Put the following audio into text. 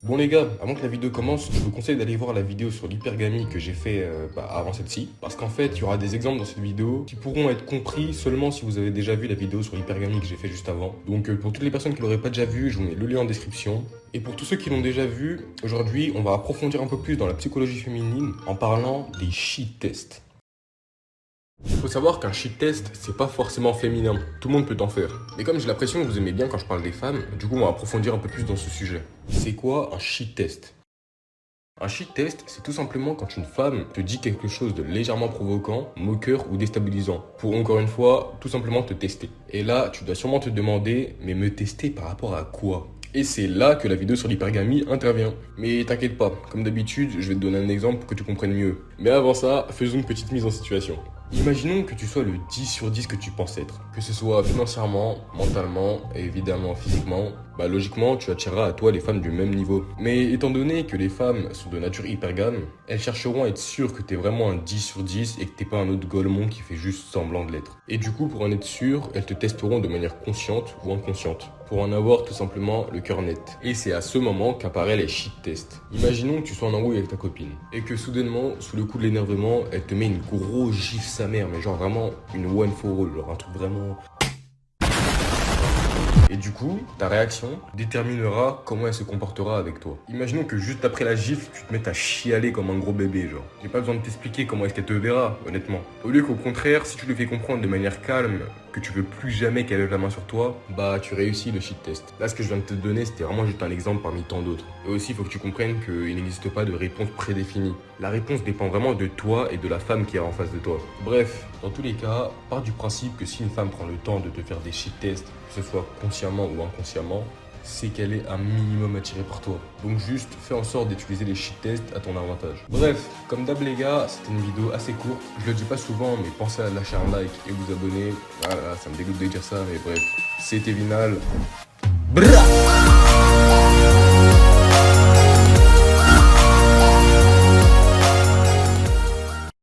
Bon les gars, avant que la vidéo commence, je vous conseille d'aller voir la vidéo sur l'hypergamie que j'ai fait avant celle-ci. Parce qu'en fait, il y aura des exemples dans cette vidéo qui pourront être compris seulement si vous avez déjà vu la vidéo sur l'hypergamie que j'ai fait juste avant. Donc pour toutes les personnes qui l'auraient pas déjà vu, je vous mets le lien en description. Et pour tous ceux qui l'ont déjà vu, aujourd'hui, on va approfondir un peu plus dans la psychologie féminine en parlant des shit tests. Il faut savoir qu'un shit test, c'est pas forcément féminin. Tout le monde peut en faire. Mais comme j'ai l'impression que vous aimez bien quand je parle des femmes, du coup on va approfondir un peu plus dans ce sujet. C'est quoi un shit test? Un shit test, c'est tout simplement quand une femme te dit quelque chose de légèrement provoquant, moqueur ou déstabilisant, pour encore une fois, tout simplement te tester. Et là, tu dois sûrement te demander, mais me tester par rapport à quoi? Et c'est là que la vidéo sur l'hypergamie intervient. Mais t'inquiète pas, comme d'habitude, je vais te donner un exemple pour que tu comprennes mieux. Mais avant ça, faisons une petite mise en situation. Imaginons que tu sois le 10 sur 10 que tu penses être. Que ce soit financièrement, mentalement et évidemment physiquement, logiquement tu attireras à toi les femmes du même niveau. Mais étant donné que les femmes sont de nature hypergame, elles chercheront à être sûres que t'es vraiment un 10 sur 10 et que t'es pas un autre golemon qui fait juste semblant de l'être. Et du coup, pour en être sûr, elles te testeront de manière consciente ou inconsciente, pour en avoir tout simplement le cœur net. Et c'est à ce moment qu'apparaît les shit tests. Imaginons que tu sois en embrouille avec ta copine, et que soudainement, sous le coup de l'énervement, elle te met une grosse gifle sa mère, mais genre vraiment une one for all, genre un truc vraiment... Et du coup, ta réaction déterminera comment elle se comportera avec toi. Imaginons que juste après la gifle, tu te mettes à chialer comme un gros bébé, genre. J'ai pas besoin de t'expliquer comment est-ce qu'elle te verra, honnêtement. Au lieu qu'au contraire, si tu lui fais comprendre de manière calme que tu veux plus jamais qu'elle lève la main sur toi, tu réussis le shit test. Là, ce que je viens de te donner, c'était vraiment juste un exemple parmi tant d'autres. Et aussi, il faut que tu comprennes qu'il n'existe pas de réponse prédéfinie. La réponse dépend vraiment de toi et de la femme qui est en face de toi. Bref, dans tous les cas, pars du principe que si une femme prend le temps de te faire des shit tests, que ce soit consciemment ou inconsciemment, c'est qu'elle est un minimum attirée par toi. Donc juste fais en sorte d'utiliser les shit tests à ton avantage. Bref, comme d'hab les gars, c'était une vidéo assez courte. Je le dis pas souvent, mais pensez à lâcher un like et vous abonner. Voilà, ça me dégoûte de dire ça, mais bref. C'était Vinal. Bra